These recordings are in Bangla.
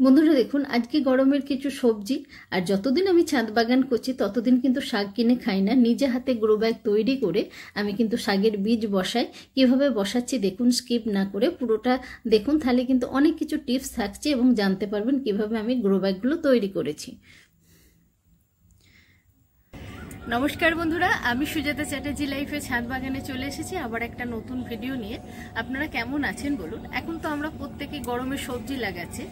বন্ধুরা দেখুন, আজকে গরমের কিছু সবজি। আর যতদিন আমি ছাদ বাগান করছি ততদিন কিন্তু শাক কিনে খাই না, নিজে হাতে গ্রো ব্যাগ তৈরি করে আমি কিন্তু শাকের বীজ বসাই। কিভাবে বসাচ্ছি দেখুন, স্কিপ না করে পুরোটা দেখুন, তাহলে কিন্তু অনেক কিছু টিপস থাকছে এবং জানতে পারবেন কিভাবে আমি গ্রো ব্যাগগুলো তৈরি করেছি। নমস্কার বন্ধুরা, আমি সুজাতা চ্যাটার্জি লাইফে ছাদ বাগানে চলে এসেছি আবার একটা নতুন ভিডিও নিয়ে। আপনারা কেমন আছেন বলুন। এখন তো আমরা প্রত্যেকে গরমের সবজি লাগাচ্ছি।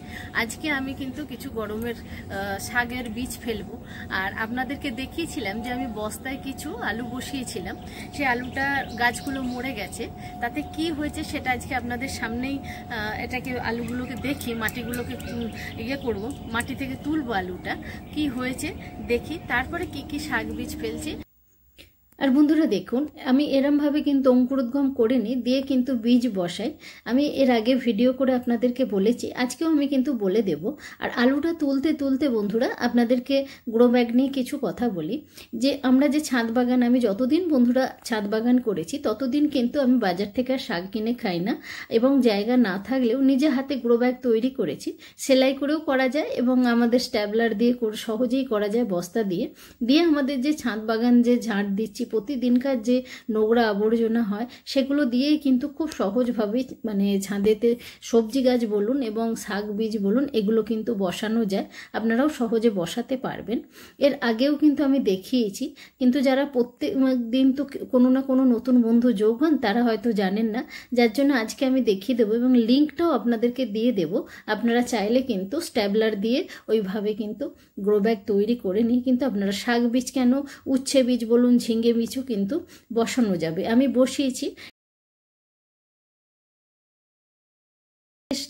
আজকে আমি কিন্তু কিছু গরমের শাকের বীজ ফেলবো। আর আপনাদেরকে দেখিয়েছিলাম যে আমি বস্তায় কিছু আলু বসিয়েছিলাম, সেই আলুটা গাছগুলো মরে গেছে। তাতে কি হয়েছে সেটা আজকে আপনাদের সামনেই এটাকে আলুগুলোকে দেখি, মাটিগুলোকে করব, মাটি থেকে তুলবো আলুটা কি হয়েছে দেখি, তারপরে কি কি শাক বীজ ফেলছি। আর বন্ধুরা দেখুন, আমি এরমভাবে কিন্তু অঙ্কুরোদ্গম করে নিই, দিয়ে কিন্তু বীজ বসাই। আমি এর আগে ভিডিও করে আপনাদেরকে বলেছি, আজকেও আমি কিন্তু বলে দেব। আর আলুটা তুলতে তুলতে বন্ধুরা আপনাদেরকে গ্রো ব্যাগ নিয়ে কিছু কথা বলি। যে আমরা যে ছাদ বাগান, আমি যতদিন বন্ধুরা ছাদ বাগান করেছি ততদিন কিন্তু আমি বাজার থেকে আর শাক কিনে খাই না, এবং জায়গা না থাকলেও নিজে হাতে গ্রো ব্যাগ তৈরি করেছি। সেলাই করেও করা যায় এবং আমাদের স্ট্যাবলার দিয়ে সহজেই করা যায়, বস্তা দিয়ে দিয়ে আমাদের যে ছাদ বাগান যে ঝাড় দিচ্ছি, প্রতিদিনকার যে নোংরা আবর্জনা হয় সেগুলো দিয়েই কিন্তু খুব সহজভাবে মানে ছাদেতে সবজি গাছ বলুন এবং শাক বীজ বলুন এগুলো কিন্তু বসানো যায়। আপনারাও সহজে বসাতে পারবেন। এর আগেও কিন্তু আমি দেখিয়েছি, কিন্তু যারা প্রত্যেক দিন তো কোনো না কোনো নতুন বন্ধু যোগ হন, তারা হয়তো জানেন না, যার জন্য আজকে আমি দেখিয়ে দেবো এবং লিঙ্কটাও আপনাদেরকে দিয়ে দেব। আপনারা চাইলে কিন্তু স্ট্যাবলার দিয়ে ওইভাবে কিন্তু গ্রো ব্যাগ তৈরি করে নিয়ে কিন্তু আপনারা শাক বীজ কেন, উচ্ছে বীজ বলুন, ঝিঙে বীজও কিন্তু বসানো যাবে। আমি বসিয়েছি।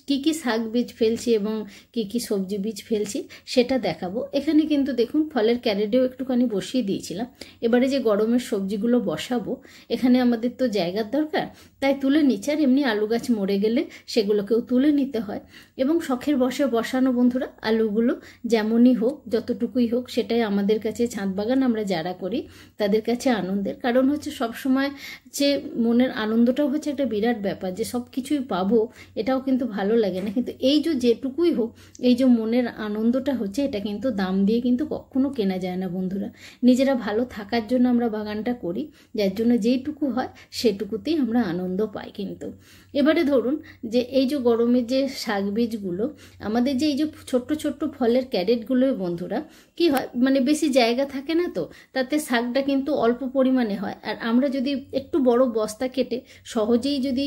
কি কি শাক বীজ ফেলছি এবং কি কি সবজি বীজ ফেলছি সেটা দেখাবো। এখানে কিন্তু দেখুন ফলের ক্যারেটেও একটুখানি বসিয়ে দিয়েছিলাম। এবারে যে গরমের সবজিগুলো বসাবো, এখানে আমাদের তো জায়গার দরকার, তাই তুলে নিচ্ছে। আর এমনি আলু গাছ মরে গেলে সেগুলোকেও তুলে নিতে হয়। এবং শখের বসে বসানো বন্ধুরা, আলুগুলো যেমনই হোক, যতটুকুই হোক, সেটাই আমাদের কাছে ছাদ বাগান আমরা যারা করি তাদের কাছে আনন্দের। কারণ হচ্ছে সবসময় যে মনের আনন্দটাও হচ্ছে একটা বিরাট ব্যাপার, যে সব কিছুই পাবো এটাও কিন্তু ভালো লাগে না। কিন্তু এই যে যেটুকুই হোক, এই যে মনের আনন্দটা হচ্ছে, এটা কিন্তু দাম দিয়ে কিন্তু কখনো কেনা যায় না বন্ধুরা। নিজেরা ভালো থাকার জন্য আমরা বাগানটা করি, যার জন্য যেইটুকু হয় সেটুকুতেই আমরা আনন্দ পাই। কিন্তু এবারে ধরুন যে এই যে গরমের যে শাক বীজগুলো, আমাদের যে এই যে ছোট্ট ছোট্ট ফলের ক্যারেটগুলো বন্ধুরা, কি হয় মানে বেশি জায়গা থাকে না, তো তাতে শাকটা কিন্তু অল্প পরিমাণে হয়। আর আমরা যদি একটু বড় বস্তা কেটে সহজেই যদি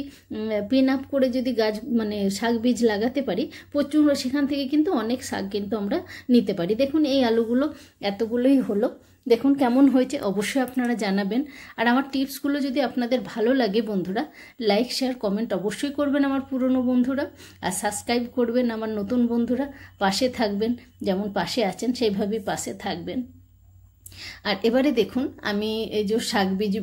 পিন আপ করে যদি গাছ মানে শাক বীজ লাগাতে পারি, প্রচুর সেখান থেকে কিন্তু অনেক শাক কিন্তু আমরা নিতে পারি। দেখুন এই আলুগুলো এতগুলোই হলো, দেখুন কেমন হয়েছে অবশ্যই আপনারা জানাবেন। আর আমার টিপসগুলো যদি আপনাদের ভালো লাগে বন্ধুরা, লাইক শেয়ার কমেন্ট অবশ্যই করবেন আমার পুরনো বন্ধুরা, আর সাবস্ক্রাইব করবেন আমার নতুন বন্ধুরা। পাশে থাকবেন, যেমন পাশে আছেন সেইভাবেই পাশে থাকবেন। আর এবারে দেখুন আমি এই যে শাক বীজ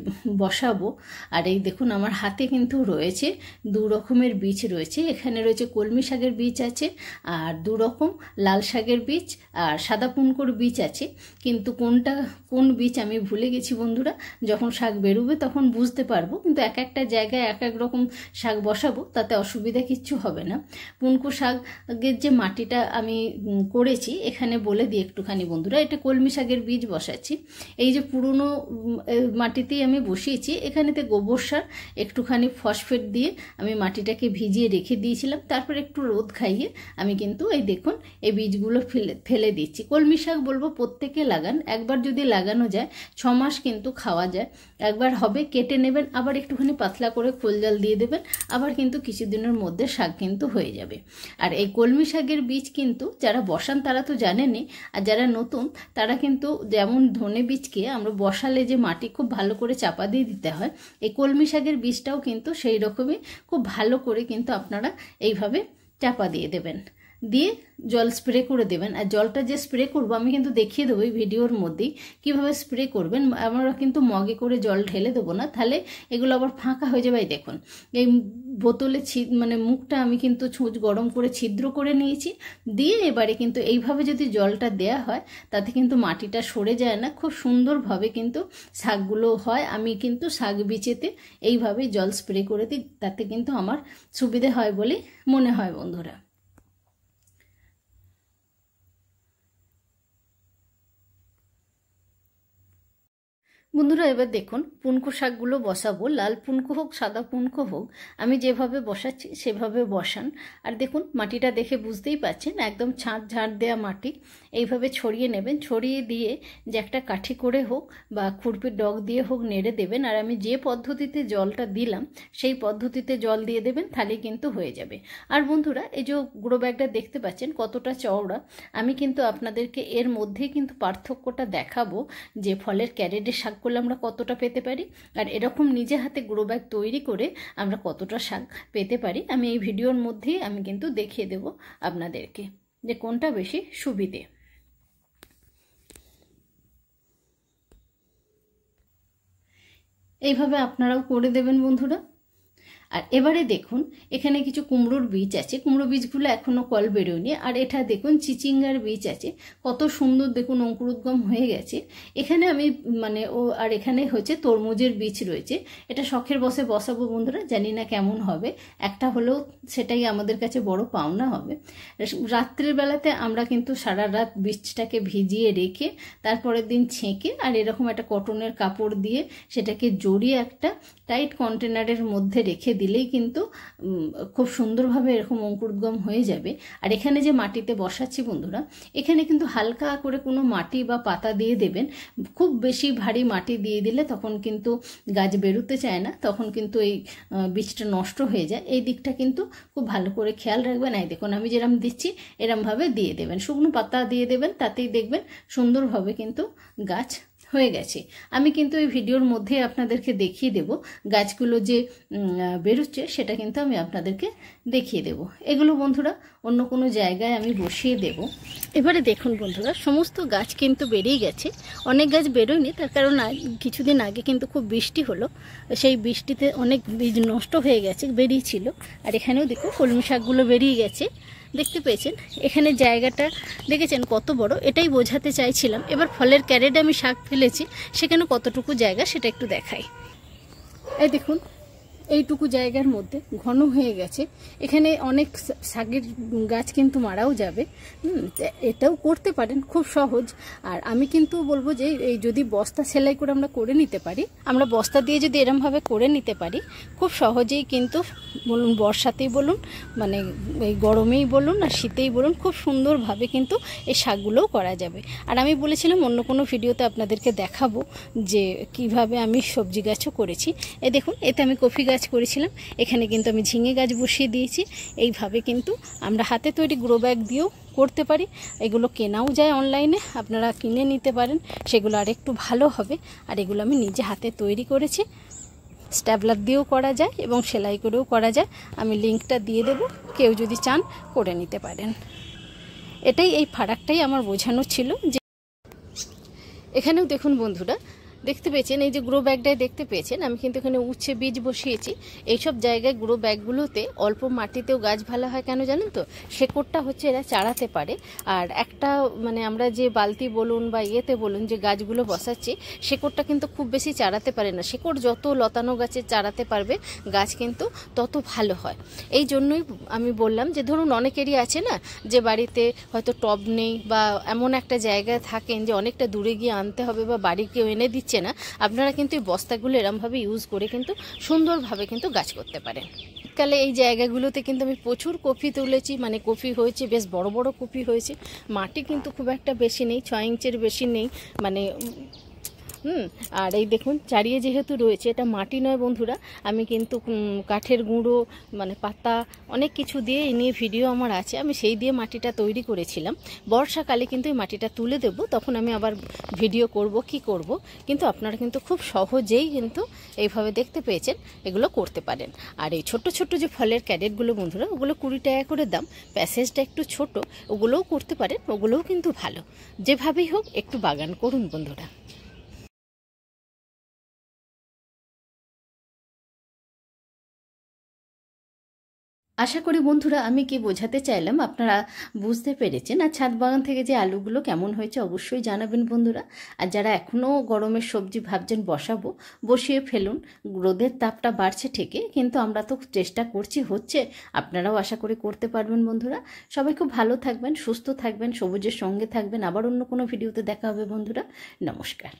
বসাবো, আর এই দেখুন আমার হাতে কিন্তু রয়েছে দু রকমের বীজ রয়েছে। এখানে রয়েছে কলমি শাকের বীজ আছে, আর দু রকম লাল শাকের বীজ আর সাদা পুনকোর বীজ আছে। কিন্তু কোনটা কোন বীজ আমি ভুলে গেছি বন্ধুরা, যখন শাক বেরোবে তখন বুঝতে পারবো। কিন্তু এক একটা জায়গায় এক এক রকম শাক বসাবো, তাতে অসুবিধা কিচ্ছু হবে না। পুনকো শাকের যে মাটিটা আমি করেছি এখানে বলে দিই একটুখানি বন্ধুরা, এটা কলমি শাকের বীজ বসাচ্ছি। এই যে পুরনো মাটিতেই আমি বসিয়েছি, এখানেতে গোবর সার একটুখানি ফসফেট দিয়ে আমি মাটিটাকে ভিজিয়ে রেখে দিয়েছিলাম। তারপর একটু রোদ খাইয়ে আমি কিন্তু এই দেখুন এই বীজগুলো ফেলে দিচ্ছি। কলমি শাক বলবো প্রত্যেকে লাগান, একবার যদি লাগানো যায় 6 মাস কিন্তু খাওয়া যায়। একবার হবে কেটে নেবেন, আবার একটুখানি পাতলা করে খোল জল দিয়ে দেবেন, আবার কিন্তু কিছুদিনের মধ্যে শাক কিন্তু হয়ে যাবে। আর এই কলমি শাকের বীজ কিন্তু যারা বসান তারা তো জানেনই, আর যারা নতুন তারা কিন্তু, যেমন ধনে বীজকে আমরা বসালে যে মাটি খুব ভালো করে চাপা দিয়ে দিতে হয়, এই কলমি শাকের বীজটাও কিন্তু সেই রকমই খুব ভালো করে কিন্তু আপনারা এইভাবে চাপা দিয়ে দেবেন, দিয়ে জল স্প্রে করে দেবেন। আর জলটা যে স্প্রে করবো আমি কিন্তু দেখিয়ে দেবো এই ভিডিওর মধ্যেই কীভাবে স্প্রে করবেন। আমরা কিন্তু মগে করে জল ঢেলে দেবো না, তাহলে এগুলো আবার ফাঁকা হয়ে যাবে। দেখুন এই বোতলে মানে মুখটা আমি কিন্তু ছুঁচ গরম করে ছিদ্র করে নিয়েছি, দিয়ে এবারে কিন্তু এইভাবে যদি জলটা দেয়া হয় তাতে কিন্তু মাটিটা সরে যায় না, খুব সুন্দরভাবে কিন্তু শাকগুলো হয়। আমি কিন্তু শাক বীজেতে এইভাবে জল স্প্রে করে দিই, তাতে কিন্তু আমার সুবিধে হয় বলে মনে হয় বন্ধুরা। বন্ধুরা এবার দেখুন পুনকো শাকগুলো বসাবো, লাল পুনকো হোক সাদা পুনকো হোক, আমি যেভাবে বসাচ্ছি সেভাবে বসান। আর দেখুন মাটিটা দেখে বুঝতেই পারছেন একদম ঝাড় দেওয়া মাটি। এইভাবে ছড়িয়ে নেবেন, ছড়িয়ে দিয়ে যে একটা কাঠি করে হোক বা খুরপির ডগ দিয়ে হোক নেড়ে দেবেন। আর আমি যে পদ্ধতিতে জলটা দিলাম সেই পদ্ধতিতে জল দিয়ে দেবেন, তাহলেই কিন্তু হয়ে যাবে। আর বন্ধুরা এই যে গুঁড়ো ব্যাগটা দেখতে পাচ্ছেন কতটা চওড়া, আমি কিন্তু আপনাদেরকে এর মধ্যেই কিন্তু পার্থক্যটা দেখাবো যে ফলের ক্যারেটের শাক করলে আমরা কতটা পেতে পারি, আর এরকম নিজে হাতে গুঁড়ো ব্যাগ তৈরি করে আমরা কতটা শাক পেতে পারি। আমি এই ভিডিওর মধ্যেই আমি কিন্তু দেখিয়ে দেব আপনাদেরকে যে কোনটা বেশি সুবিধে। এইভাবে আপনারাও করে দেবেন বন্ধুরা। আর এবারে দেখুন এখানে কিছু কুমড়োর বীজ আছে, কুমড়ো বীজগুলো এখনও কল বেরোয়নি। আর এটা দেখুন চিচিঙ্গার বীজ আছে, কত সুন্দর দেখুন অঙ্কুরোদ্গম হয়ে গেছে। এখানে আমি আর এখানে হচ্ছে তরমুজের বীজ রয়েছে। এটা শখের বসে বসাবো বন্ধুরা, জানি না কেমন হবে, একটা হলেও সেটাই আমাদের কাছে বড় পাওনা হবে। রাত্রের বেলাতে আমরা কিন্তু সারা রাত বীজটাকে ভিজিয়ে রেখে তারপরের দিন ছেঁকে আর এরকম একটা কটনের কাপড় দিয়ে সেটাকে জড়িয়ে একটা টাইট কন্টেনারের মধ্যে রেখে দিলেই কিন্তু খুব সুন্দরভাবে এরকম অঙ্কুরোদ্গম হয়ে যাবে। আর এখানে যে মাটিতে বসাচ্ছি বন্ধুরা, এখানে কিন্তু হালকা করে কোনো মাটি বা পাতা দিয়ে দেবেন। খুব বেশি ভারী মাটি দিয়ে দিলে তখন কিন্তু গাছ বেরোতে চায় না, তখন কিন্তু এই বীজটা নষ্ট হয়ে যায়। এই দিকটা কিন্তু খুব ভালো করে খেয়াল রাখবেন। এই দেখুন আমি যেরকম দিচ্ছি এরমভাবে দিয়ে দেবেন, শুকনো পাতা দিয়ে দেবেন, তাতেই দেখবেন সুন্দরভাবে কিন্তু গাছ হয়ে গেছে। আমি কিন্তু এই ভিডিওর মধ্যে আপনাদেরকে দেখিয়ে দেব গাছগুলো যে বেরোচ্ছে, সেটা কিন্তু আমি আপনাদেরকে দেখিয়ে দেব। এগুলো বন্ধুরা অন্য কোনো জায়গায় আমি বসিয়ে দেব। এবারে দেখুন বন্ধুরা সমস্ত গাছ কিন্তু বেরিয়ে গেছে, অনেক গাছ বেরোয়নি, তার কারণ কিছুদিন আগে কিন্তু খুব বৃষ্টি হলো, সেই বৃষ্টিতে অনেক বীজ নষ্ট হয়ে গেছে, বেরিয়েছিল। আর এখানেও দেখুন কলমি শাকগুলো বেরিয়ে গেছে, দেখতে পেয়েছেন। এখানে জায়গাটা দেখেছেন কত বড়, এটাই বোঝাতে চাইছিলাম। এবার ফলের ক্যারেটে আমি শাক ফেলেছি, সেখানে কতটুকু জায়গা সেটা একটু দেখাই। এই দেখুন এইটুকু জায়গার মধ্যে ঘন হয়ে গেছে, এখানে অনেক শাকের গাছ কিন্তু মারাও যাবে। এটাও করতে পারেন, খুব সহজ। আর আমি কিন্তু বলবো যে এই যদি বস্তা সেলাই করে আমরা করে নিতে পারি, আমরা বস্তা দিয়ে যদি এরমভাবে করে নিতে পারি, খুব সহজেই কিন্তু বলুন বর্ষাতেই বলুন এই গরমেই বলুন আর শীতেই বলুন, খুব সুন্দরভাবে কিন্তু এই শাকগুলোও করা যাবে। আর আমি বলেছিলাম অন্য কোনো ভিডিওতে আপনাদেরকে দেখাবো যে কিভাবে আমি সবজি গাছও করেছি। এই দেখুন এতে আমি কফি গাছ করেছিলাম, এখানে কিন্তু আমি ঝিঙে গাছ বসিয়ে দিয়েছি। এইভাবে কিন্তু আমরা হাতে তৈরি গ্রো ব্যাগ দিয়েও করতে পারি। এগুলো কেনাও যায় অনলাইনে, আপনারা কিনে নিতে পারেন, সেগুলো আর একটু ভালো হবে। আর এগুলো আমি নিজে হাতে তৈরি করেছি, স্ট্যাপলার দিয়েও করা যায় এবং সেলাই করেও করা যায়। আমি লিঙ্কটা দিয়ে দেব, কেউ যদি চান করে নিতে পারেন। এই ফারাকটাই আমার বোঝানো ছিল। যে এখানেও দেখুন বন্ধুরা দেখতে পেয়েছেন, এই যে গ্রো ব্যাগটায় দেখতে পেয়েছেন আমি কিন্তু এখানে উচ্ছে বীজ বসিয়েছি। এইসব জায়গায় গ্রো ব্যাগগুলোতে অল্প মাটিতেও গাছ ভালো হয়, কেন জানেন তো? শেকড়টা হচ্ছে এরা চাড়াতে পারে। আর একটা আমরা যে বালতি বলুন বা ইয়েতে বলুন যে গাছগুলো বসাচ্ছি, শেকড়টা কিন্তু খুব বেশি চাড়াতে পারে না। শেকড় যত লতানো গাছে চাড়াতে পারবে গাছ কিন্তু তত ভালো হয়। এই জন্যই আমি বললাম যে ধরুন অনেকেরই আছে না যে বাড়িতে হয়তো টব নেই বা এমন একটা জায়গায় থাকেন যে অনেকটা দূরে গিয়ে আনতে হবে বা বাড়ি কেউ এনে দিচ্ছে না, আপনারা কিন্তু এই বস্তাগুলো এরমভাবে ইউজ করে কিন্তু সুন্দরভাবে কিন্তু গাছ করতে পারেন। শীতকালে এই জায়গাগুলোতে কিন্তু আমি প্রচুর কফি তুলেছি, কফি হয়েছে, বেশ বড় বড় কফি হয়েছে। মাটি কিন্তু খুব একটা বেশি নেই, 6 ইঞ্চের বেশি নেই। আর এই দেখুন চারিয়ে যেহেতু রয়েছে, এটা মাটি নয় বন্ধুরা, আমি কিন্তু কাঠের গুঁড়ো পাতা অনেক কিছু দিয়ে নিয়ে ভিডিও আমার আছে, আমি সেই দিয়ে মাটিটা তৈরি করেছিলাম। বর্ষাকালে কিন্তু এই মাটিটা তুলে দেব, তখন আমি আবার ভিডিও করব কি করব। কিন্তু আপনারা কিন্তু খুব সহজেই কিন্তু এইভাবে দেখতে পেয়েছেন এগুলো করতে পারেন। আর এই ছোট ছোট যে ফলের ক্যারেটগুলো বন্ধুরা, ওগুলো 20 টাকা করে দাম, প্যাসেজটা একটু ছোট, ওগুলোও করতে পারেন, ওগুলোও কিন্তু ভালো। যেভাবেই হোক একটু বাগান করুন বন্ধুরা। আশা করি বন্ধুরা আমি কি বোঝাতে চাইলাম আপনারা বুঝতে পেরেছেন। আর ছাদ বাগান থেকে যে আলুগুলো কেমন হয়েছে অবশ্যই জানাবেন বন্ধুরা। আর যারা এখনও গরমের সবজি ভাবছেন বসাবো, বসিয়ে ফেলুন। রোদের তাপটা বাড়ছে ঠিকই, কিন্তু আমরা তো চেষ্টা করছি, হচ্ছে। আপনারাও আশা করি করতে পারবেন বন্ধুরা। সবাই খুব ভালো থাকবেন, সুস্থ থাকবেন, সবুজের সঙ্গে থাকবেন। আবার অন্য কোনো ভিডিওতে দেখা হবে বন্ধুরা। নমস্কার।